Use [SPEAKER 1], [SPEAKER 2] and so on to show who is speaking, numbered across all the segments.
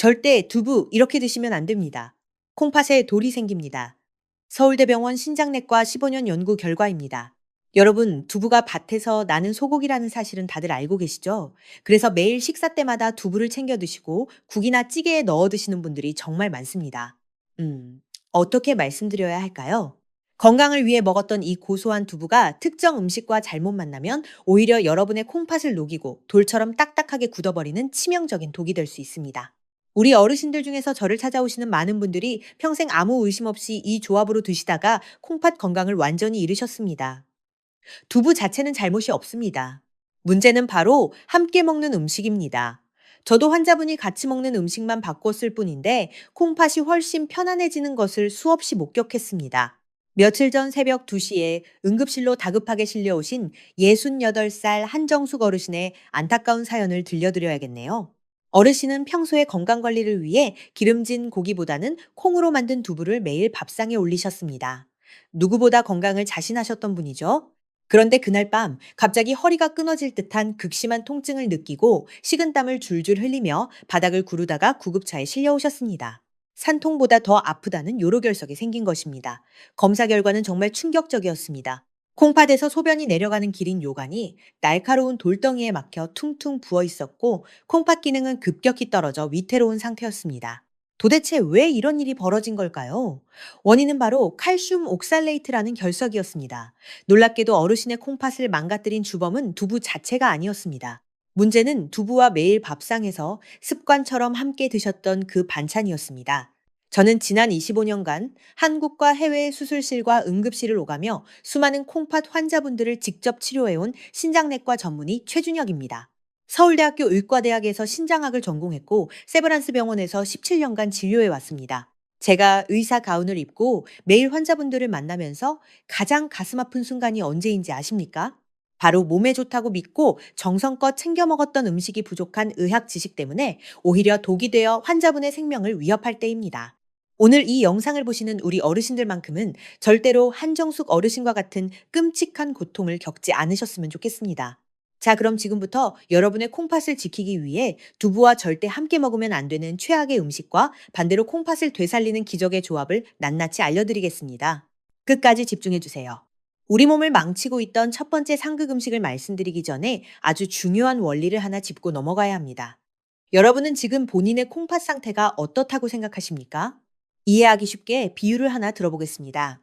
[SPEAKER 1] 절대 두부 이렇게 드시면 안 됩니다. 콩팥에 돌이 생깁니다. 서울대병원 신장내과 15년 연구 결과입니다. 여러분, 두부가 밭에서 나는 소고기라는 사실은 다들 알고 계시죠? 그래서 매일 식사 때마다 두부를 챙겨 드시고 국이나 찌개에 넣어 드시는 분들이 정말 많습니다. 어떻게 말씀드려야 할까요? 건강을 위해 먹었던 이 고소한 두부가 특정 음식과 잘못 만나면 오히려 여러분의 콩팥을 녹이고 돌처럼 딱딱하게 굳어버리는 치명적인 독이 될 수 있습니다. 우리 어르신들 중에서 저를 찾아오시는 많은 분들이 평생 아무 의심 없이 이 조합으로 드시다가 콩팥 건강을 완전히 잃으셨습니다. 두부 자체는 잘못이 없습니다. 문제는 바로 함께 먹는 음식입니다. 저도 환자분이 같이 먹는 음식만 바꿨을 뿐인데 콩팥이 훨씬 편안해지는 것을 수없이 목격했습니다. 며칠 전 새벽 2시에 응급실로 다급하게 실려오신 68살 한정숙 어르신의 안타까운 사연을 들려드려야겠네요. 어르신은 평소에 건강관리를 위해 기름진 고기보다는 콩으로 만든 두부를 매일 밥상에 올리셨습니다. 누구보다 건강을 자신하셨던 분이죠. 그런데 그날 밤 갑자기 허리가 끊어질 듯한 극심한 통증을 느끼고 식은땀을 줄줄 흘리며 바닥을 구르다가 구급차에 실려오셨습니다. 산통보다 더 아프다는 요로결석이 생긴 것입니다. 검사 결과는 정말 충격적이었습니다. 콩팥에서 소변이 내려가는 길인 요관이 날카로운 돌덩이에 막혀 퉁퉁 부어 있었고 콩팥 기능은 급격히 떨어져 위태로운 상태였습니다. 도대체 왜 이런 일이 벌어진 걸까요? 원인은 바로 칼슘 옥살레이트라는 결석이었습니다. 놀랍게도 어르신의 콩팥을 망가뜨린 주범은 두부 자체가 아니었습니다. 문제는 두부와 매일 밥상에서 습관처럼 함께 드셨던 그 반찬이었습니다. 저는 지난 25년간 한국과 해외의 수술실과 응급실을 오가며 수많은 콩팥 환자분들을 직접 치료해온 신장내과 전문의 최준혁입니다. 서울대학교 의과대학에서 신장학을 전공했고 세브란스 병원에서 17년간 진료해 왔습니다. 제가 의사 가운을 입고 매일 환자분들을 만나면서 가장 가슴 아픈 순간이 언제인지 아십니까? 바로 몸에 좋다고 믿고 정성껏 챙겨 먹었던 음식이 부족한 의학 지식 때문에 오히려 독이 되어 환자분의 생명을 위협할 때입니다. 오늘 이 영상을 보시는 우리 어르신들만큼은 절대로 한정숙 어르신과 같은 끔찍한 고통을 겪지 않으셨으면 좋겠습니다. 자, 그럼 지금부터 여러분의 콩팥을 지키기 위해 두부와 절대 함께 먹으면 안 되는 최악의 음식과 반대로 콩팥을 되살리는 기적의 조합을 낱낱이 알려드리겠습니다. 끝까지 집중해주세요. 우리 몸을 망치고 있던 첫 번째 상극 음식을 말씀드리기 전에 아주 중요한 원리를 하나 짚고 넘어가야 합니다. 여러분은 지금 본인의 콩팥 상태가 어떻다고 생각하십니까? 이해하기 쉽게 비유를 하나 들어보겠습니다.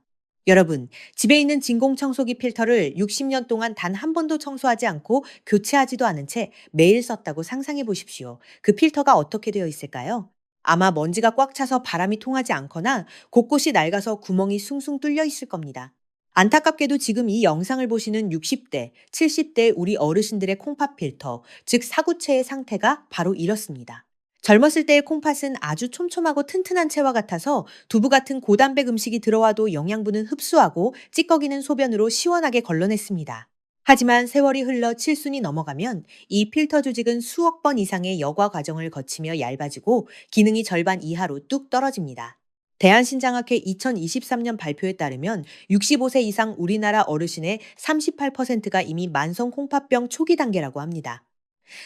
[SPEAKER 1] 여러분, 집에 있는 진공청소기 필터를 60년 동안 단 한 번도 청소하지 않고 교체하지도 않은 채 매일 썼다고 상상해 보십시오. 그 필터가 어떻게 되어 있을까요? 아마 먼지가 꽉 차서 바람이 통하지 않거나 곳곳이 낡아서 구멍이 숭숭 뚫려 있을 겁니다. 안타깝게도 지금 이 영상을 보시는 60대, 70대 우리 어르신들의 콩팥 필터, 즉 사구체의 상태가 바로 이렇습니다. 젊었을 때의 콩팥은 아주 촘촘하고 튼튼한 채와 같아서 두부 같은 고단백 음식이 들어와도 영양분은 흡수하고 찌꺼기는 소변으로 시원하게 걸러냈습니다. 하지만 세월이 흘러 칠순이 넘어가면 이 필터 조직은 수억 번 이상의 여과 과정을 거치며 얇아지고 기능이 절반 이하로 뚝 떨어집니다. 대한신장학회 2023년 발표에 따르면 65세 이상 우리나라 어르신의 38%가 이미 만성 콩팥병 초기 단계라고 합니다.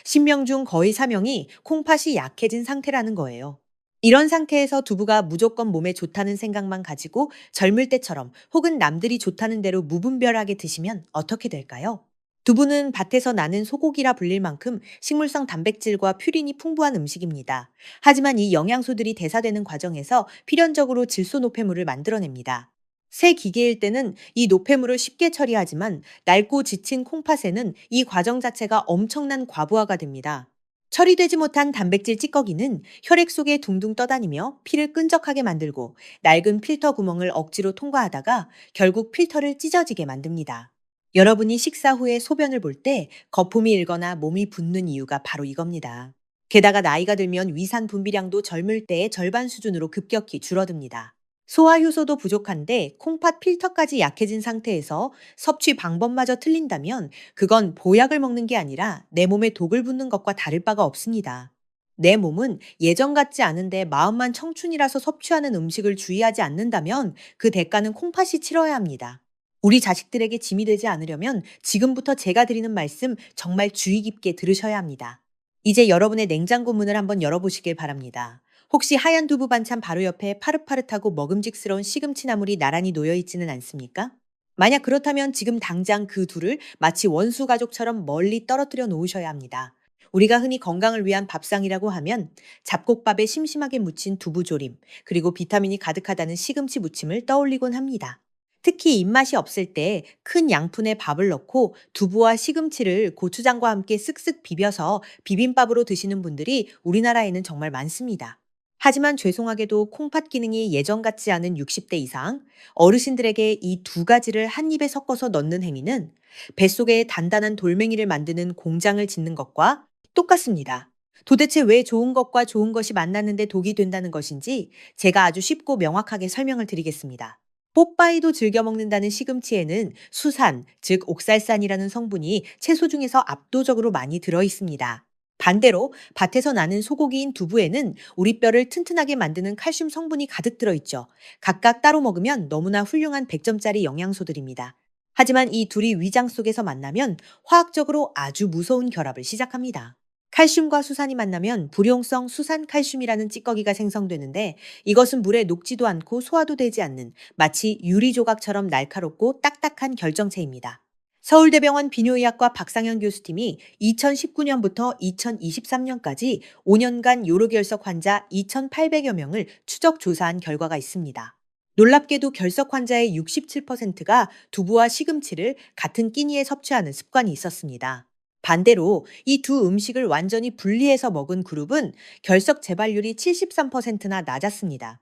[SPEAKER 1] 10명 중 거의 4명이 콩팥이 약해진 상태라는 거예요. 이런 상태에서 두부가 무조건 몸에 좋다는 생각만 가지고 젊을 때처럼 혹은 남들이 좋다는 대로 무분별하게 드시면 어떻게 될까요? 두부는 밭에서 나는 소고기라 불릴 만큼 식물성 단백질과 퓨린이 풍부한 음식입니다. 하지만 이 영양소들이 대사되는 과정에서 필연적으로 질소 노폐물을 만들어냅니다. 새 기계일 때는 이 노폐물을 쉽게 처리하지만 낡고 지친 콩팥에는 이 과정 자체가 엄청난 과부하가 됩니다. 처리되지 못한 단백질 찌꺼기는 혈액 속에 둥둥 떠다니며 피를 끈적하게 만들고 낡은 필터 구멍을 억지로 통과하다가 결국 필터를 찢어지게 만듭니다. 여러분이 식사 후에 소변을 볼 때 거품이 일거나 몸이 붓는 이유가 바로 이겁니다. 게다가 나이가 들면 위산 분비량도 젊을 때의 절반 수준으로 급격히 줄어듭니다. 소화 효소도 부족한데 콩팥 필터까지 약해진 상태에서 섭취 방법마저 틀린다면 그건 보약을 먹는 게 아니라 내 몸에 독을 붓는 것과 다를 바가 없습니다. 내 몸은 예전 같지 않은데 마음만 청춘이라서 섭취하는 음식을 주의하지 않는다면 그 대가는 콩팥이 치러야 합니다. 우리 자식들에게 짐이 되지 않으려면 지금부터 제가 드리는 말씀 정말 주의 깊게 들으셔야 합니다. 이제 여러분의 냉장고 문을 한번 열어보시길 바랍니다. 혹시 하얀 두부 반찬 바로 옆에 파릇파릇하고 먹음직스러운 시금치 나물이 나란히 놓여 있지는 않습니까? 만약 그렇다면 지금 당장 그 둘을 마치 원수 가족처럼 멀리 떨어뜨려 놓으셔야 합니다. 우리가 흔히 건강을 위한 밥상이라고 하면 잡곡밥에 심심하게 묻힌 두부조림, 그리고 비타민이 가득하다는 시금치 무침을 떠올리곤 합니다. 특히 입맛이 없을 때 큰 양푼에 밥을 넣고 두부와 시금치를 고추장과 함께 쓱쓱 비벼서 비빔밥으로 드시는 분들이 우리나라에는 정말 많습니다. 하지만 죄송하게도 콩팥 기능이 예전 같지 않은 60대 이상 어르신들에게 이 두 가지를 한 입에 섞어서 넣는 행위는 뱃속에 단단한 돌멩이를 만드는 공장을 짓는 것과 똑같습니다. 도대체 왜 좋은 것과 좋은 것이 만났는데 독이 된다는 것인지 제가 아주 쉽고 명확하게 설명을 드리겠습니다. 뽀빠이도 즐겨 먹는다는 시금치에는 수산, 즉 옥살산이라는 성분이 채소 중에서 압도적으로 많이 들어 있습니다. 반대로 밭에서 나는 소고기인 두부에는 우리 뼈를 튼튼하게 만드는 칼슘 성분이 가득 들어 있죠. 각각 따로 먹으면 너무나 훌륭한 100점짜리 영양소들입니다. 하지만 이 둘이 위장 속에서 만나면 화학적으로 아주 무서운 결합을 시작합니다. 칼슘과 수산이 만나면 불용성 수산칼슘이라는 찌꺼기가 생성되는데, 이것은 물에 녹지도 않고 소화도 되지 않는 마치 유리 조각처럼 날카롭고 딱딱한 결정체입니다. 서울대병원 비뇨의학과 박상현 교수팀이 2019년부터 2023년까지 5년간 요로결석 환자 2,800여 명을 추적 조사한 결과가 있습니다. 놀랍게도 결석 환자의 67%가 두부와 시금치를 같은 끼니에 섭취하는 습관이 있었습니다. 반대로 이 두 음식을 완전히 분리해서 먹은 그룹은 결석 재발률이 73%나 낮았습니다.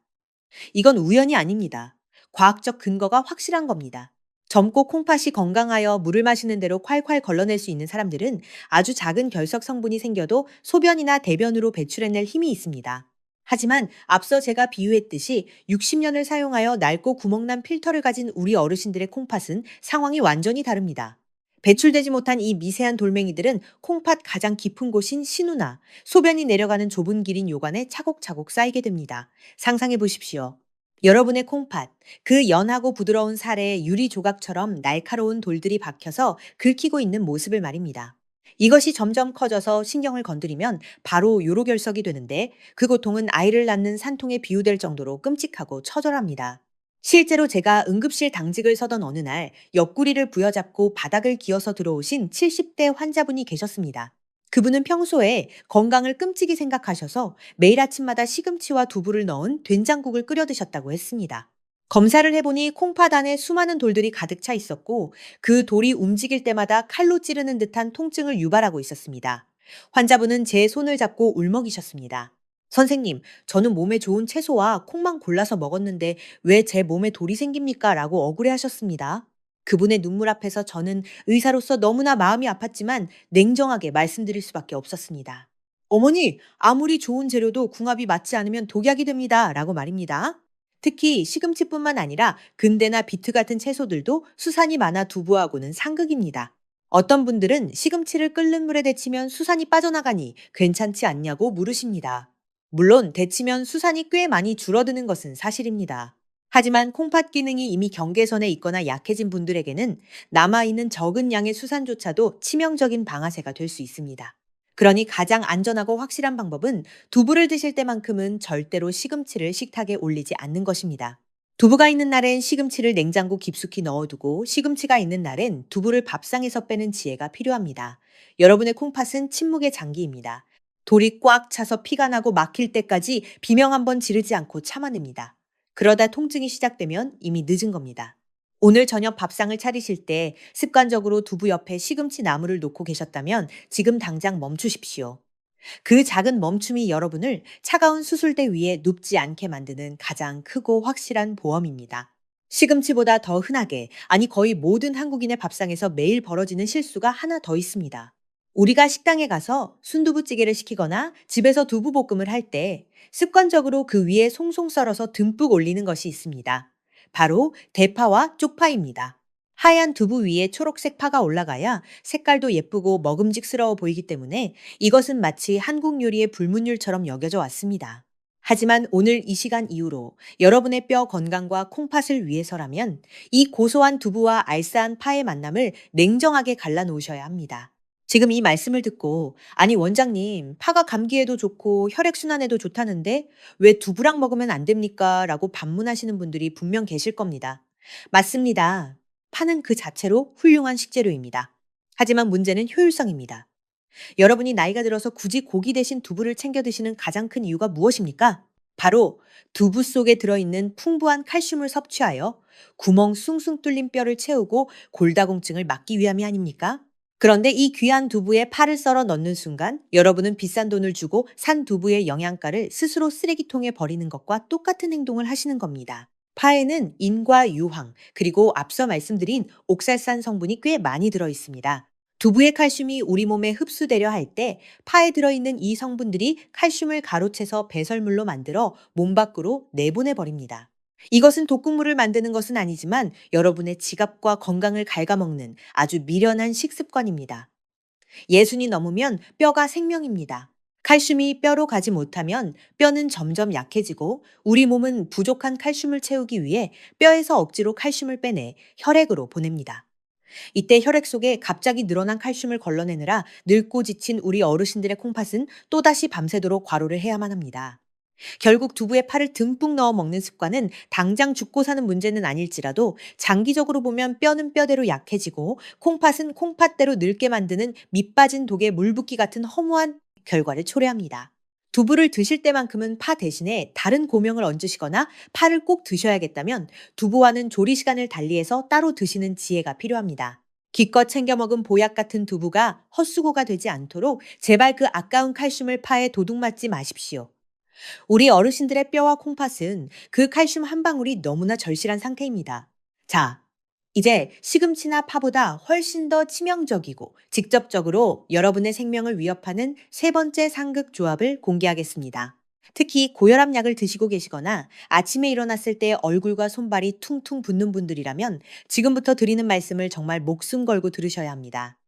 [SPEAKER 1] 이건 우연이 아닙니다. 과학적 근거가 확실한 겁니다. 젊고 콩팥이 건강하여 물을 마시는 대로 콸콸 걸러낼 수 있는 사람들은 아주 작은 결석 성분이 생겨도 소변이나 대변으로 배출해낼 힘이 있습니다. 하지만 앞서 제가 비유했듯이 60년을 사용하여 낡고 구멍난 필터를 가진 우리 어르신들의 콩팥은 상황이 완전히 다릅니다. 배출되지 못한 이 미세한 돌멩이들은 콩팥 가장 깊은 곳인 신우나 소변이 내려가는 좁은 길인 요관에 차곡차곡 쌓이게 됩니다. 상상해 보십시오. 여러분의 콩팥, 그 연하고 부드러운 살에 유리 조각처럼 날카로운 돌들이 박혀서 긁히고 있는 모습을 말입니다. 이것이 점점 커져서 신경을 건드리면 바로 요로결석이 되는데, 그 고통은 아이를 낳는 산통에 비유될 정도로 끔찍하고 처절합니다. 실제로 제가 응급실 당직을 서던 어느 날 옆구리를 부여잡고 바닥을 기어서 들어오신 70대 환자분이 계셨습니다. 그분은 평소에 건강을 끔찍이 생각하셔서 매일 아침마다 시금치와 두부를 넣은 된장국을 끓여 드셨다고 했습니다. 검사를 해보니 콩팥 안에 수많은 돌들이 가득 차 있었고, 그 돌이 움직일 때마다 칼로 찌르는 듯한 통증을 유발하고 있었습니다. 환자분은 제 손을 잡고 울먹이셨습니다. 선생님, 저는 몸에 좋은 채소와 콩만 골라서 먹었는데 왜 제 몸에 돌이 생깁니까? 라고 억울해 하셨습니다. 그분의 눈물 앞에서 저는 의사로서 너무나 마음이 아팠지만 냉정하게 말씀드릴 수밖에 없었습니다. 어머니, 아무리 좋은 재료도 궁합이 맞지 않으면 독약이 됩니다. 라고 말입니다. 특히 시금치뿐만 아니라 근대나 비트 같은 채소들도 수산이 많아 두부하고는 상극입니다. 어떤 분들은 시금치를 끓는 물에 데치면 수산이 빠져나가니 괜찮지 않냐고 물으십니다. 물론 데치면 수산이 꽤 많이 줄어드는 것은 사실입니다. 하지만 콩팥 기능이 이미 경계선에 있거나 약해진 분들에게는 남아있는 적은 양의 수산조차도 치명적인 방아쇠가 될 수 있습니다. 그러니 가장 안전하고 확실한 방법은 두부를 드실 때만큼은 절대로 시금치를 식탁에 올리지 않는 것입니다. 두부가 있는 날엔 시금치를 냉장고 깊숙이 넣어두고, 시금치가 있는 날엔 두부를 밥상에서 빼는 지혜가 필요합니다. 여러분의 콩팥은 침묵의 장기입니다. 돌이 꽉 차서 피가 나고 막힐 때까지 비명 한번 지르지 않고 참아냅니다. 그러다 통증이 시작되면 이미 늦은 겁니다. 오늘 저녁 밥상을 차리실 때 습관적으로 두부 옆에 시금치 나물을 놓고 계셨다면 지금 당장 멈추십시오. 그 작은 멈춤이 여러분을 차가운 수술대 위에 눕지 않게 만드는 가장 크고 확실한 보험입니다. 시금치보다 더 흔하게, 아니 거의 모든 한국인의 밥상에서 매일 벌어지는 실수가 하나 더 있습니다. 우리가 식당에 가서 순두부찌개를 시키거나 집에서 두부볶음을 할 때 습관적으로 그 위에 송송 썰어서 듬뿍 올리는 것이 있습니다. 바로 대파와 쪽파입니다. 하얀 두부 위에 초록색 파가 올라가야 색깔도 예쁘고 먹음직스러워 보이기 때문에 이것은 마치 한국 요리의 불문율처럼 여겨져 왔습니다. 하지만 오늘 이 시간 이후로 여러분의 뼈 건강과 콩팥을 위해서라면 이 고소한 두부와 알싸한 파의 만남을 냉정하게 갈라 놓으셔야 합니다. 지금 이 말씀을 듣고, 아니, 원장님, 파가 감기에도 좋고 혈액순환에도 좋다는데 왜 두부랑 먹으면 안 됩니까? 라고 반문하시는 분들이 분명 계실 겁니다. 맞습니다. 파는 그 자체로 훌륭한 식재료입니다. 하지만 문제는 효율성입니다. 여러분이 나이가 들어서 굳이 고기 대신 두부를 챙겨 드시는 가장 큰 이유가 무엇입니까? 바로 두부 속에 들어있는 풍부한 칼슘을 섭취하여 구멍 숭숭 뚫린 뼈를 채우고 골다공증을 막기 위함이 아닙니까? 그런데 이 귀한 두부에 파를 썰어 넣는 순간 여러분은 비싼 돈을 주고 산 두부의 영양가를 스스로 쓰레기통에 버리는 것과 똑같은 행동을 하시는 겁니다. 파에는 인과 유황, 그리고 앞서 말씀드린 옥살산 성분이 꽤 많이 들어 있습니다. 두부의 칼슘이 우리 몸에 흡수되려 할 때 파에 들어있는 이 성분들이 칼슘을 가로채서 배설물로 만들어 몸 밖으로 내보내 버립니다. 이것은 독극물을 만드는 것은 아니지만 여러분의 지갑과 건강을 갉아먹는 아주 미련한 식습관입니다. 예순이 넘으면 뼈가 생명입니다. 칼슘이 뼈로 가지 못하면 뼈는 점점 약해지고 우리 몸은 부족한 칼슘을 채우기 위해 뼈에서 억지로 칼슘을 빼내 혈액으로 보냅니다. 이때 혈액 속에 갑자기 늘어난 칼슘을 걸러내느라 늙고 지친 우리 어르신들의 콩팥은 또다시 밤새도록 과로를 해야만 합니다. 결국 두부에 파를 듬뿍 넣어 먹는 습관은 당장 죽고 사는 문제는 아닐지라도 장기적으로 보면 뼈는 뼈대로 약해지고 콩팥은 콩팥대로 늙게 만드는 밑빠진 독에 물 붓기 같은 허무한 결과를 초래합니다. 두부를 드실 때만큼은 파 대신에 다른 고명을 얹으시거나 파를 꼭 드셔야겠다면 두부와는 조리 시간을 달리해서 따로 드시는 지혜가 필요합니다. 기껏 챙겨 먹은 보약 같은 두부가 헛수고가 되지 않도록 제발 그 아까운 칼슘을 파에 도둑맞지 마십시오. 우리 어르신들의 뼈와 콩팥은 그 칼슘 한 방울이 너무나 절실한 상태입니다. 자, 이제 시금치나 파보다 훨씬 더 치명적이고 직접적으로 여러분의 생명을 위협하는 세 번째 상극 조합을 공개하겠습니다. 특히 고혈압 약을 드시고 계시거나 아침에 일어났을 때 얼굴과 손발이 퉁퉁 붓는 분들이라면 지금부터 드리는 말씀을 정말 목숨 걸고 들으셔야 합니다.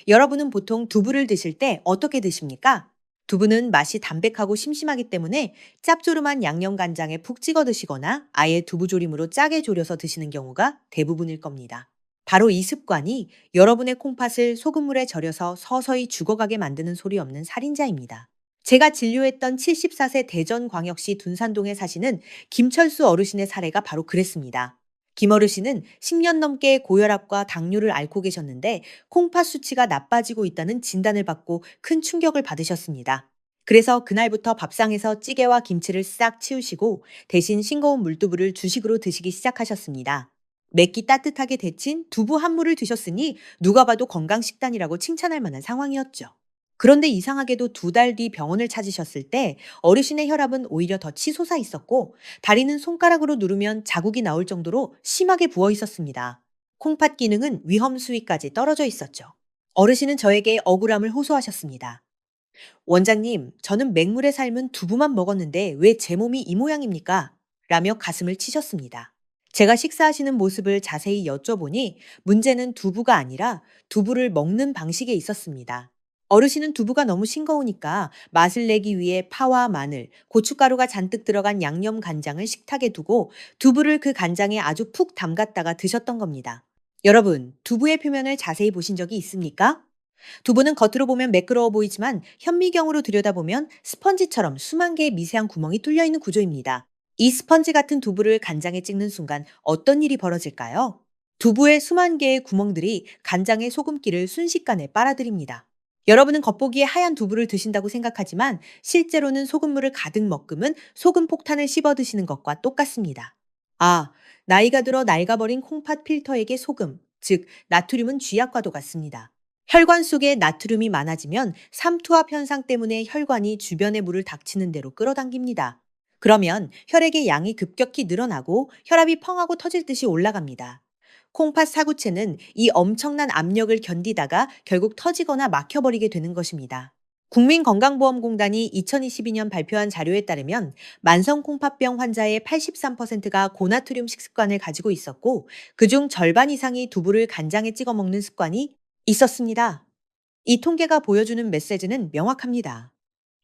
[SPEAKER 1] 여러분은 보통 두부를 드실 때 어떻게 드십니까? 두부는 맛이 담백하고 심심하기 때문에 짭조름한 양념 간장에 푹 찍어 드시거나 아예 두부조림으로 짜게 졸여서 드시는 경우가 대부분일 겁니다. 바로 이 습관이 여러분의 콩팥을 소금물에 절여서 서서히 죽어가게 만드는 소리 없는 살인자입니다. 제가 진료했던 74세 대전광역시 둔산동에 사시는 김철수 어르신의 사례가 바로 그랬습니다. 김 어르신은 10년 넘게 고혈압과 당뇨를 앓고 계셨는데 콩팥 수치가 나빠지고 있다는 진단을 받고 큰 충격을 받으셨습니다. 그래서 그날부터 밥상에서 찌개와 김치를 싹 치우시고 대신 싱거운 물두부를 주식으로 드시기 시작하셨습니다. 맵기 따뜻하게 데친 두부 한 무를 드셨으니 누가 봐도 건강식단이라고 칭찬할 만한 상황이었죠. 그런데 이상하게도 2달 뒤 병원을 찾으셨을 때 어르신의 혈압은 오히려 더 치솟아 있었고 다리는 손가락으로 누르면 자국이 나올 정도로 심하게 부어 있었습니다. 콩팥 기능은 위험 수위까지 떨어져 있었죠. 어르신은 저에게 억울함을 호소하셨습니다. 원장님, 저는 맹물에 삶은 두부만 먹었는데 왜 제 몸이 이 모양입니까? 라며 가슴을 치셨습니다. 제가 식사하시는 모습을 자세히 여쭤보니 문제는 두부가 아니라 두부를 먹는 방식에 있었습니다. 어르신은 두부가 너무 싱거우니까 맛을 내기 위해 파와 마늘, 고춧가루가 잔뜩 들어간 양념 간장을 식탁에 두고 두부를 그 간장에 아주 푹 담갔다가 드셨던 겁니다. 여러분, 두부의 표면을 자세히 보신 적이 있습니까? 두부는 겉으로 보면 매끄러워 보이지만 현미경으로 들여다보면 스펀지처럼 수만 개의 미세한 구멍이 뚫려 있는 구조입니다. 이 스펀지 같은 두부를 간장에 찍는 순간 어떤 일이 벌어질까요? 두부의 수만 개의 구멍들이 간장의 소금기를 순식간에 빨아들입니다. 여러분은 겉보기에 하얀 두부를 드신다고 생각하지만 실제로는 소금물을 가득 머금은 소금 폭탄을 씹어 드시는 것과 똑같습니다. 아, 나이가 들어 낡아버린 콩팥 필터에게 소금, 즉 나트륨은 쥐약과도 같습니다. 혈관 속에 나트륨이 많아지면 삼투압 현상 때문에 혈관이 주변의 물을 닥치는 대로 끌어당깁니다. 그러면 혈액의 양이 급격히 늘어나고 혈압이 펑하고 터질 듯이 올라갑니다. 콩팥 사구체는 이 엄청난 압력을 견디다가 결국 터지거나 막혀버리게 되는 것입니다. 국민건강보험공단이 2022년 발표한 자료에 따르면 만성 콩팥병 환자의 83%가 고나트륨 식습관을 가지고 있었고 그중 절반 이상이 두부를 간장에 찍어 먹는 습관이 있었습니다. 이 통계가 보여주는 메시지는 명확합니다.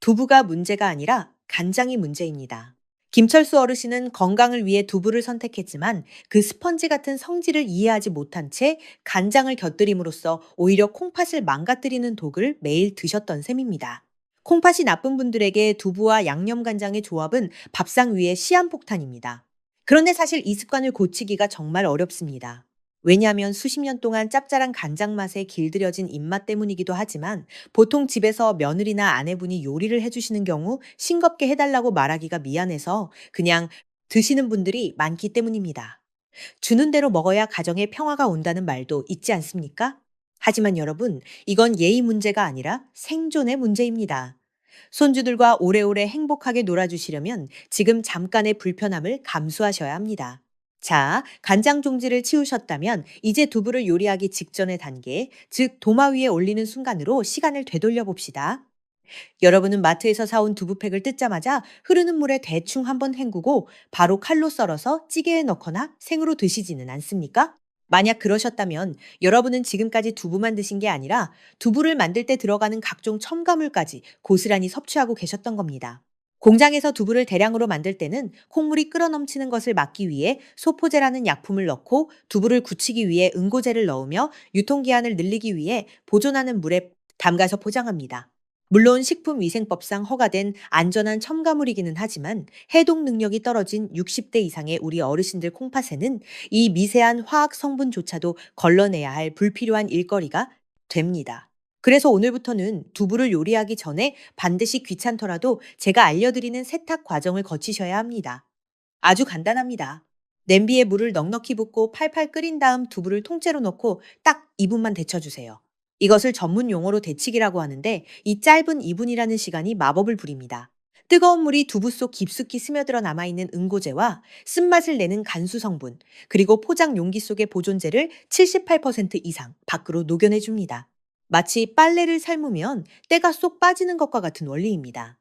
[SPEAKER 1] 두부가 문제가 아니라 간장이 문제입니다. 김철수 어르신은 건강을 위해 두부를 선택했지만 그 스펀지 같은 성질을 이해하지 못한 채 간장을 곁들임으로써 오히려 콩팥을 망가뜨리는 독을 매일 드셨던 셈입니다. 콩팥이 나쁜 분들에게 두부와 양념 간장의 조합은 밥상 위의 시한폭탄입니다. 그런데 사실 이 습관을 고치기가 정말 어렵습니다. 왜냐하면 수십 년 동안 짭짤한 간장 맛에 길들여진 입맛 때문이기도 하지만 보통 집에서 며느리나 아내분이 요리를 해주시는 경우 싱겁게 해달라고 말하기가 미안해서 그냥 드시는 분들이 많기 때문입니다. 주는 대로 먹어야 가정에 평화가 온다는 말도 있지 않습니까? 하지만 여러분, 이건 예의 문제가 아니라 생존의 문제입니다. 손주들과 오래오래 행복하게 놀아주시려면 지금 잠깐의 불편함을 감수하셔야 합니다. 자, 간장 종지를 치우셨다면 이제 두부를 요리하기 직전의 단계, 즉 도마 위에 올리는 순간으로 시간을 되돌려 봅시다. 여러분은 마트에서 사온 두부팩을 뜯자마자 흐르는 물에 대충 한번 헹구고 바로 칼로 썰어서 찌개에 넣거나 생으로 드시지는 않습니까? 만약 그러셨다면 여러분은 지금까지 두부만 드신 게 아니라 두부를 만들 때 들어가는 각종 첨가물까지 고스란히 섭취하고 계셨던 겁니다. 공장에서 두부를 대량으로 만들 때는 콩물이 끓어 넘치는 것을 막기 위해 소포제라는 약품을 넣고 두부를 굳히기 위해 응고제를 넣으며 유통기한을 늘리기 위해 보존하는 물에 담가서 포장합니다. 물론 식품위생법상 허가된 안전한 첨가물이기는 하지만 해독 능력이 떨어진 60대 이상의 우리 어르신들 콩팥에는 이 미세한 화학 성분조차도 걸러내야 할 불필요한 일거리가 됩니다. 그래서 오늘부터는 두부를 요리하기 전에 반드시 귀찮더라도 제가 알려드리는 세탁 과정을 거치셔야 합니다. 아주 간단합니다. 냄비에 물을 넉넉히 붓고 팔팔 끓인 다음 두부를 통째로 넣고 딱 2분만 데쳐주세요. 이것을 전문 용어로 데치기라고 하는데 이 짧은 2분이라는 시간이 마법을 부립니다. 뜨거운 물이 두부 속 깊숙이 스며들어 남아있는 응고제와 쓴맛을 내는 간수 성분, 그리고 포장 용기 속의 보존제를 78% 이상 밖으로 녹여내줍니다. 마치 빨래를 삶으면 때가 쏙 빠지는 것과 같은 원리입니다.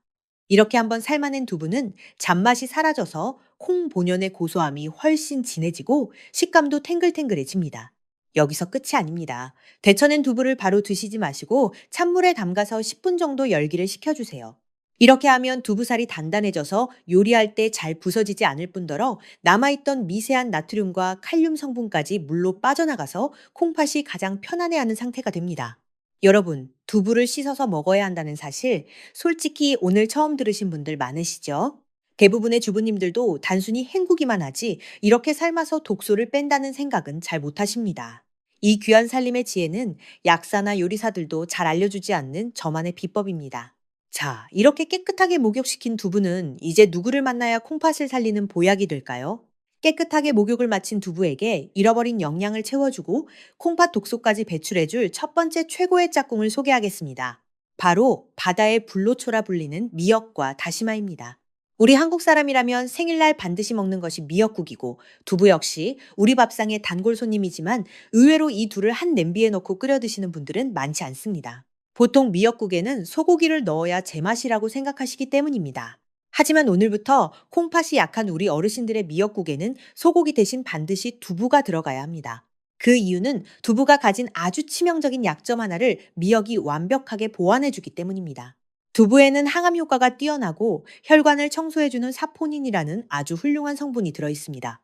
[SPEAKER 1] 이렇게 한번 삶아낸 두부는 잡맛이 사라져서 콩 본연의 고소함이 훨씬 진해지고 식감도 탱글탱글해집니다. 여기서 끝이 아닙니다. 데쳐낸 두부를 바로 드시지 마시고 찬물에 담가서 10분 정도 열기를 식혀주세요. 이렇게 하면 두부살이 단단해져서 요리할 때 잘 부서지지 않을 뿐더러 남아있던 미세한 나트륨과 칼륨 성분까지 물로 빠져나가서 콩팥이 가장 편안해하는 상태가 됩니다. 여러분, 두부를 씻어서 먹어야 한다는 사실, 솔직히 오늘 처음 들으신 분들 많으시죠? 대부분의 주부님들도 단순히 헹구기만 하지 이렇게 삶아서 독소를 뺀다는 생각은 잘 못하십니다. 이 귀한 살림의 지혜는 약사나 요리사들도 잘 알려주지 않는 저만의 비법입니다. 자, 이렇게 깨끗하게 목욕시킨 두부는 이제 누구를 만나야 콩팥을 살리는 보약이 될까요? 깨끗하게 목욕을 마친 두부에게 잃어버린 영양을 채워주고 콩팥 독소까지 배출해줄 첫 번째 최고의 짝꿍을 소개하겠습니다. 바로 바다의 불로초라 불리는 미역과 다시마입니다. 우리 한국 사람이라면 생일날 반드시 먹는 것이 미역국이고 두부 역시 우리 밥상의 단골 손님이지만 의외로 이 둘을 한 냄비에 넣고 끓여 드시는 분들은 많지 않습니다. 보통 미역국에는 소고기를 넣어야 제맛이라고 생각하시기 때문입니다. 하지만 오늘부터 콩팥이 약한 우리 어르신들의 미역국에는 소고기 대신 반드시 두부가 들어가야 합니다. 그 이유는 두부가 가진 아주 치명적인 약점 하나를 미역이 완벽하게 보완해주기 때문입니다. 두부에는 항암 효과가 뛰어나고 혈관을 청소해주는 사포닌이라는 아주 훌륭한 성분이 들어있습니다.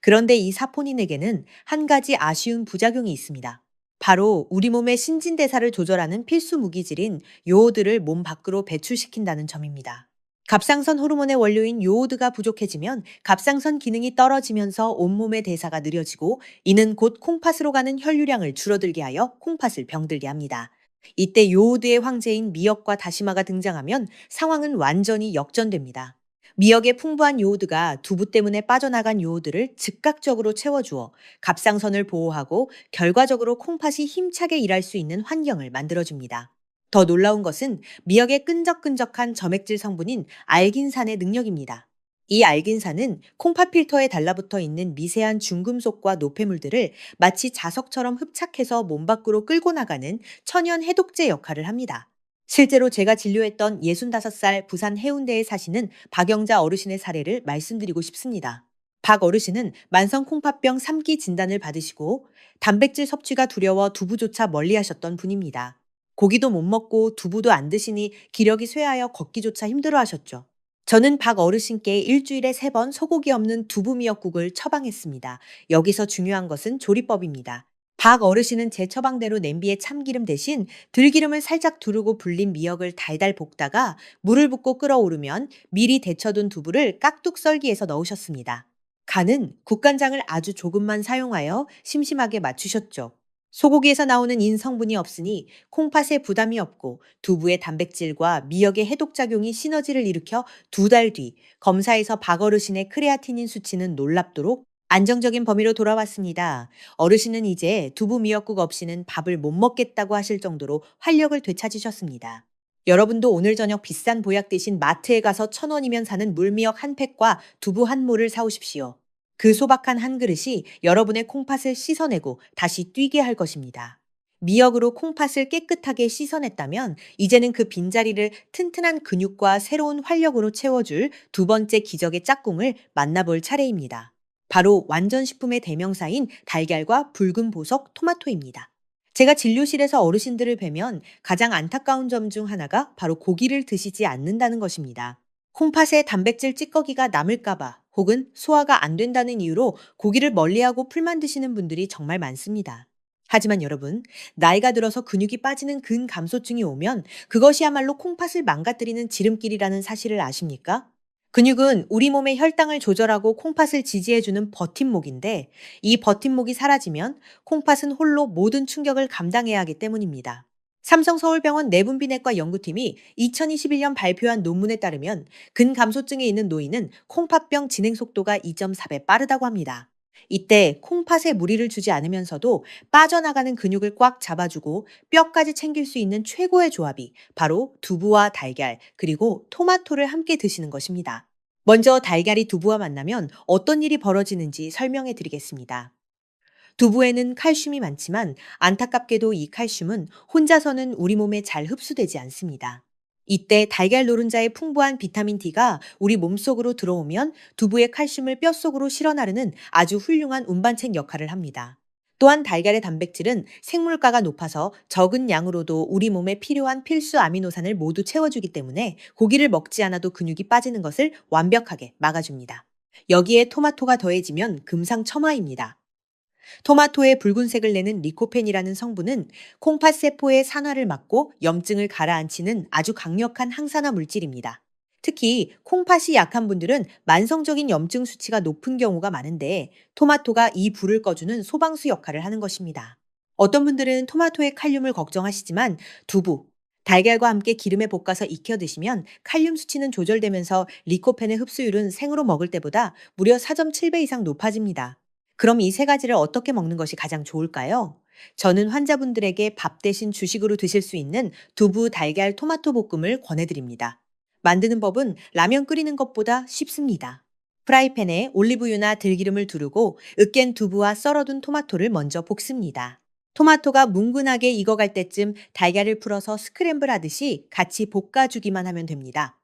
[SPEAKER 1] 그런데 이 사포닌에게는 한 가지 아쉬운 부작용이 있습니다. 바로 우리 몸의 신진대사를 조절하는 필수 무기질인 요오드를 몸 밖으로 배출시킨다는 점입니다. 갑상선 호르몬의 원료인 요오드가 부족해지면 갑상선 기능이 떨어지면서 온몸의 대사가 느려지고 이는 곧 콩팥으로 가는 혈류량을 줄어들게 하여 콩팥을 병들게 합니다. 이때 요오드의 황제인 미역과 다시마가 등장하면 상황은 완전히 역전됩니다. 미역의 풍부한 요오드가 두부 때문에 빠져나간 요오드를 즉각적으로 채워주어 갑상선을 보호하고 결과적으로 콩팥이 힘차게 일할 수 있는 환경을 만들어줍니다. 더 놀라운 것은 미역의 끈적끈적한 점액질 성분인 알긴산의 능력입니다. 이 알긴산은 콩팥 필터에 달라붙어 있는 미세한 중금속과 노폐물들을 마치 자석처럼 흡착해서 몸 밖으로 끌고 나가는 천연 해독제 역할을 합니다. 실제로 제가 진료했던 65살 부산 해운대에 사시는 박영자 어르신의 사례를 말씀드리고 싶습니다. 박 어르신은 만성 콩팥병 3기 진단을 받으시고 단백질 섭취가 두려워 두부조차 멀리 하셨던 분입니다. 고기도 못 먹고 두부도 안 드시니 기력이 쇠하여 걷기조차 힘들어 하셨죠. 저는 박 어르신께 일주일에 3번 소고기 없는 두부 미역국을 처방했습니다. 여기서 중요한 것은 조리법입니다. 박 어르신은 제 처방대로 냄비에 참기름 대신 들기름을 살짝 두르고 불린 미역을 달달 볶다가 물을 붓고 끓어오르면 미리 데쳐둔 두부를 깍둑 썰기해서 넣으셨습니다. 간은 국간장을 아주 조금만 사용하여 심심하게 맞추셨죠. 소고기에서 나오는 인성분이 없으니 콩팥에 부담이 없고 두부의 단백질과 미역의 해독작용이 시너지를 일으켜 2달 뒤 검사에서 박 어르신의 크레아티닌 수치는 놀랍도록 안정적인 범위로 돌아왔습니다. 어르신은 이제 두부 미역국 없이는 밥을 못 먹겠다고 하실 정도로 활력을 되찾으셨습니다. 여러분도 오늘 저녁 비싼 보약 대신 마트에 가서 1,000원이면 사는 물미역 한 팩과 두부 한 모를 사오십시오. 그 소박한 한 그릇이 여러분의 콩팥을 씻어내고 다시 뛰게 할 것입니다. 미역으로 콩팥을 깨끗하게 씻어냈다면 이제는 그 빈자리를 튼튼한 근육과 새로운 활력으로 채워줄 두 번째 기적의 짝꿍을 만나볼 차례입니다. 바로 완전식품의 대명사인 달걀과 붉은 보석 토마토입니다. 제가 진료실에서 어르신들을 뵈면 가장 안타까운 점 중 하나가 바로 고기를 드시지 않는다는 것입니다. 콩팥에 단백질 찌꺼기가 남을까봐 혹은 소화가 안 된다는 이유로 고기를 멀리하고 풀만 드시는 분들이 정말 많습니다. 하지만 여러분, 나이가 들어서 근육이 빠지는 근감소증이 오면 그것이야말로 콩팥을 망가뜨리는 지름길이라는 사실을 아십니까? 근육은 우리 몸의 혈당을 조절하고 콩팥을 지지해주는 버팀목인데 이 버팀목이 사라지면 콩팥은 홀로 모든 충격을 감당해야 하기 때문입니다. 삼성서울병원 내분비내과 연구팀이 2021년 발표한 논문에 따르면 근감소증에 있는 노인은 콩팥병 진행 속도가 2.4배 빠르다고 합니다. 이때 콩팥에 무리를 주지 않으면서도 빠져나가는 근육을 꽉 잡아주고 뼈까지 챙길 수 있는 최고의 조합이 바로 두부와 달걀 그리고 토마토를 함께 드시는 것입니다. 먼저 달걀이 두부와 만나면 어떤 일이 벌어지는지 설명해 드리겠습니다. 두부에는 칼슘이 많지만 안타깝게도 이 칼슘은 혼자서는 우리 몸에 잘 흡수되지 않습니다. 이때 달걀 노른자의 풍부한 비타민 D가 우리 몸속으로 들어오면 두부의 칼슘을 뼛속으로 실어 나르는 아주 훌륭한 운반책 역할을 합니다. 또한 달걀의 단백질은 생물가가 높아서 적은 양으로도 우리 몸에 필요한 필수 아미노산을 모두 채워주기 때문에 고기를 먹지 않아도 근육이 빠지는 것을 완벽하게 막아줍니다. 여기에 토마토가 더해지면 금상첨화입니다. 토마토의 붉은색을 내는 리코펜이라는 성분은 콩팥 세포의 산화를 막고 염증을 가라앉히는 아주 강력한 항산화 물질입니다. 특히 콩팥이 약한 분들은 만성적인 염증 수치가 높은 경우가 많은데 토마토가 이 불을 꺼주는 소방수 역할을 하는 것입니다. 어떤 분들은 토마토의 칼륨을 걱정하시지만 두부, 달걀과 함께 기름에 볶아서 익혀 드시면 칼륨 수치는 조절되면서 리코펜의 흡수율은 생으로 먹을 때보다 무려 4.7배 이상 높아집니다. 그럼 이 세 가지를 어떻게 먹는 것이 가장 좋을까요? 저는 환자분들에게 밥 대신 주식으로 드실 수 있는 두부, 달걀, 토마토 볶음을 권해드립니다. 만드는 법은 라면 끓이는 것보다 쉽습니다. 프라이팬에 올리브유나 들기름을 두르고 으깬 두부와 썰어둔 토마토를 먼저 볶습니다. 토마토가 뭉근하게 익어갈 때쯤 달걀을 풀어서 스크램블 하듯이 같이 볶아주기만 하면 됩니다.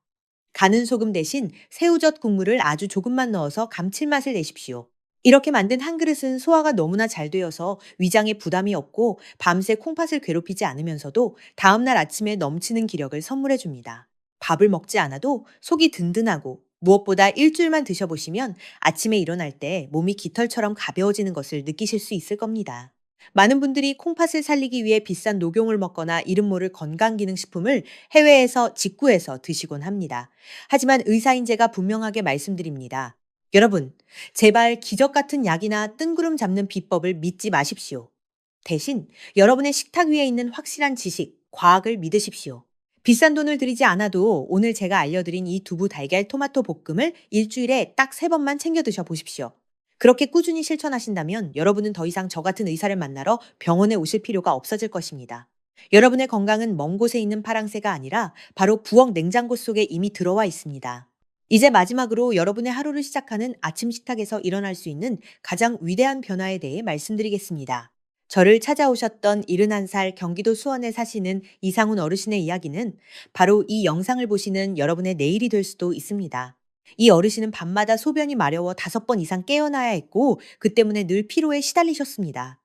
[SPEAKER 1] 가는 소금 대신 새우젓 국물을 아주 조금만 넣어서 감칠맛을 내십시오. 이렇게 만든 한 그릇은 소화가 너무나 잘 되어서 위장에 부담이 없고 밤새 콩팥을 괴롭히지 않으면서도 다음날 아침에 넘치는 기력을 선물해 줍니다. 밥을 먹지 않아도 속이 든든하고 무엇보다 일주일만 드셔보시면 아침에 일어날 때 몸이 깃털처럼 가벼워지는 것을 느끼실 수 있을 겁니다. 많은 분들이 콩팥을 살리기 위해 비싼 녹용을 먹거나 이름 모를 건강기능식품을 해외에서 직구해서 드시곤 합니다. 하지만 의사인 제가 분명하게 말씀드립니다. 여러분, 제발 기적 같은 약이나 뜬구름 잡는 비법을 믿지 마십시오. 대신 여러분의 식탁 위에 있는 확실한 지식, 과학을 믿으십시오. 비싼 돈을 들이지 않아도 오늘 제가 알려드린 이 두부 달걀 토마토 볶음을 일주일에 딱 3번만 챙겨 드셔 보십시오. 그렇게 꾸준히 실천하신다면 여러분은 더 이상 저 같은 의사를 만나러 병원에 오실 필요가 없어질 것입니다. 여러분의 건강은 먼 곳에 있는 파랑새가 아니라 바로 부엌 냉장고 속에 이미 들어와 있습니다. 이제 마지막으로 여러분의 하루를 시작하는 아침 식탁에서 일어날 수 있는 가장 위대한 변화에 대해 말씀드리겠습니다. 저를 찾아오셨던 71살 경기도 수원에 사시는 이상훈 어르신의 이야기는 바로 이 영상을 보시는 여러분의 내일이 될 수도 있습니다. 이 어르신은 밤마다 소변이 마려워 5번 이상 깨어나야 했고 그 때문에 늘 피로에 시달리셨습니다.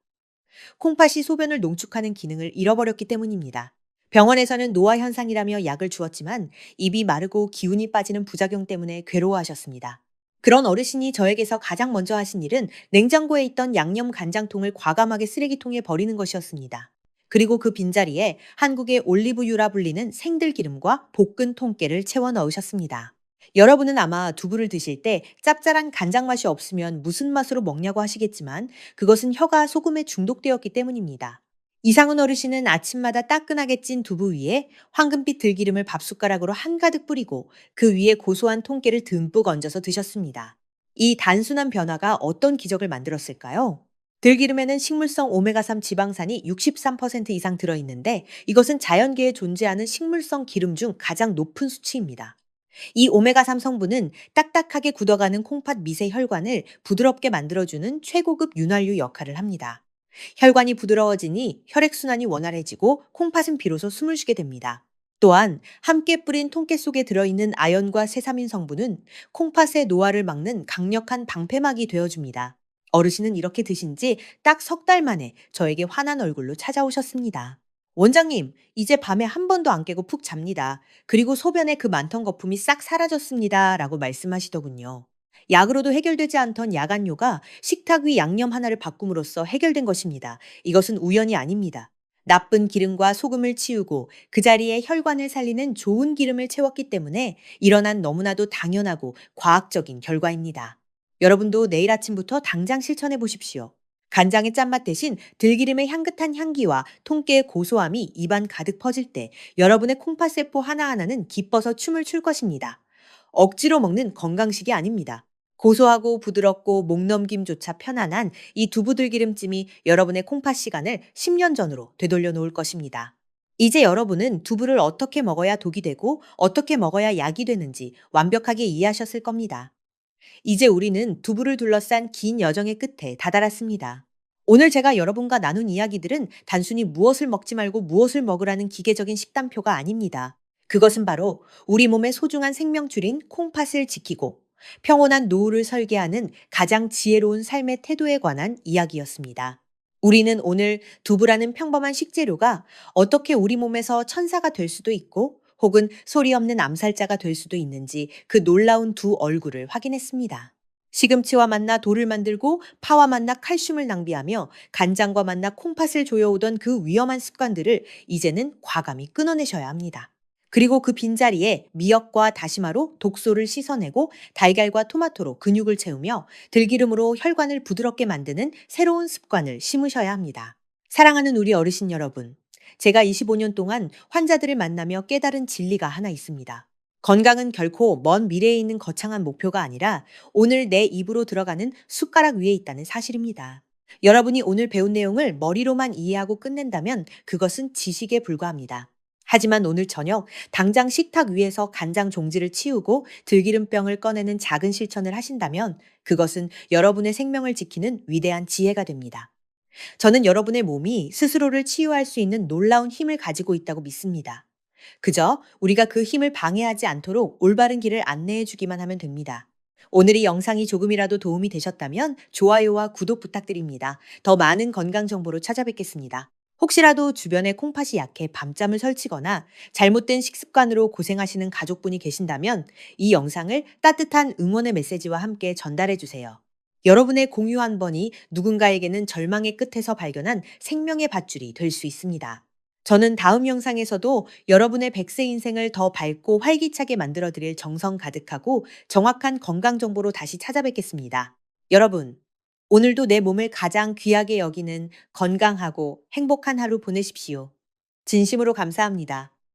[SPEAKER 1] 콩팥이 소변을 농축하는 기능을 잃어버렸기 때문입니다. 병원에서는 노화 현상이라며 약을 주었지만 입이 마르고 기운이 빠지는 부작용 때문에 괴로워하셨습니다. 그런 어르신이 저에게서 가장 먼저 하신 일은 냉장고에 있던 양념 간장통을 과감하게 쓰레기통에 버리는 것이었습니다. 그리고 그 빈자리에 한국의 올리브유라 불리는 생들기름과 볶은 통깨를 채워 넣으셨습니다. 여러분은 아마 두부를 드실 때 짭짤한 간장 맛이 없으면 무슨 맛으로 먹냐고 하시겠지만 그것은 혀가 소금에 중독되었기 때문입니다. 이상훈 어르신은 아침마다 따끈하게 찐 두부 위에 황금빛 들기름을 밥숟가락으로 한가득 뿌리고 그 위에 고소한 통깨를 듬뿍 얹어서 드셨습니다. 이 단순한 변화가 어떤 기적을 만들었을까요? 들기름에는 식물성 오메가3 지방산이 63% 이상 들어있는데 이것은 자연계에 존재하는 식물성 기름 중 가장 높은 수치입니다. 이 오메가3 성분은 딱딱하게 굳어가는 콩팥 미세 혈관을 부드럽게 만들어주는 최고급 윤활유 역할을 합니다. 혈관이 부드러워지니 혈액순환이 원활해지고 콩팥은 비로소 숨을 쉬게 됩니다. 또한 함께 뿌린 통깨 속에 들어있는 아연과 세사민 성분은 콩팥의 노화를 막는 강력한 방패막이 되어줍니다. 어르신은 이렇게 드신 지 딱 석 달 만에 저에게 환한 얼굴로 찾아오셨습니다. 원장님, 이제 밤에 한 번도 안 깨고 푹 잡니다. 그리고 소변에 그 많던 거품이 싹 사라졌습니다. 라고 말씀하시더군요. 약으로도 해결되지 않던 야간요가 식탁 위 양념 하나를 바꿈으로써 해결된 것입니다. 이것은 우연이 아닙니다. 나쁜 기름과 소금을 치우고 그 자리에 혈관을 살리는 좋은 기름을 채웠기 때문에 일어난 너무나도 당연하고 과학적인 결과입니다. 여러분도 내일 아침부터 당장 실천해 보십시오. 간장의 짠맛 대신 들기름의 향긋한 향기와 통깨의 고소함이 입안 가득 퍼질 때 여러분의 콩팥세포 하나하나는 기뻐서 춤을 출 것입니다. 억지로 먹는 건강식이 아닙니다. 고소하고 부드럽고 목넘김조차 편안한 이 두부들기름찜이 여러분의 콩팥 시간을 10년 전으로 되돌려 놓을 것입니다. 이제 여러분은 두부를 어떻게 먹어야 독이 되고 어떻게 먹어야 약이 되는지 완벽하게 이해하셨을 겁니다. 이제 우리는 두부를 둘러싼 긴 여정의 끝에 다다랐습니다. 오늘 제가 여러분과 나눈 이야기들은 단순히 무엇을 먹지 말고 무엇을 먹으라는 기계적인 식단표가 아닙니다. 그것은 바로 우리 몸의 소중한 생명줄인 콩팥을 지키고 평온한 노후를 설계하는 가장 지혜로운 삶의 태도에 관한 이야기였습니다. 우리는 오늘 두부라는 평범한 식재료가 어떻게 우리 몸에서 천사가 될 수도 있고 혹은 소리 없는 암살자가 될 수도 있는지 그 놀라운 두 얼굴을 확인했습니다. 시금치와 만나 돌을 만들고 파와 만나 칼슘을 낭비하며 간장과 만나 콩팥을 조여오던 그 위험한 습관들을 이제는 과감히 끊어내셔야 합니다. 그리고 그 빈자리에 미역과 다시마로 독소를 씻어내고 달걀과 토마토로 근육을 채우며 들기름으로 혈관을 부드럽게 만드는 새로운 습관을 심으셔야 합니다. 사랑하는 우리 어르신 여러분, 제가 25년 동안 환자들을 만나며 깨달은 진리가 하나 있습니다. 건강은 결코 먼 미래에 있는 거창한 목표가 아니라 오늘 내 입으로 들어가는 숟가락 위에 있다는 사실입니다. 여러분이 오늘 배운 내용을 머리로만 이해하고 끝낸다면 그것은 지식에 불과합니다. 하지만 오늘 저녁 당장 식탁 위에서 간장 종지를 치우고 들기름병을 꺼내는 작은 실천을 하신다면 그것은 여러분의 생명을 지키는 위대한 지혜가 됩니다. 저는 여러분의 몸이 스스로를 치유할 수 있는 놀라운 힘을 가지고 있다고 믿습니다. 그저 우리가 그 힘을 방해하지 않도록 올바른 길을 안내해 주기만 하면 됩니다. 오늘 이 영상이 조금이라도 도움이 되셨다면 좋아요와 구독 부탁드립니다. 더 많은 건강 정보로 찾아뵙겠습니다. 혹시라도 주변에 콩팥이 약해 밤잠을 설치거나 잘못된 식습관으로 고생하시는 가족분이 계신다면 이 영상을 따뜻한 응원의 메시지와 함께 전달해 주세요. 여러분의 공유 한 번이 누군가에게는 절망의 끝에서 발견한 생명의 밧줄이 될 수 있습니다. 저는 다음 영상에서도 여러분의 100세 인생을 더 밝고 활기차게 만들어 드릴 정성 가득하고 정확한 건강 정보로 다시 찾아뵙겠습니다. 여러분, 오늘도 내 몸을 가장 귀하게 여기는 건강하고 행복한 하루 보내십시오. 진심으로 감사합니다.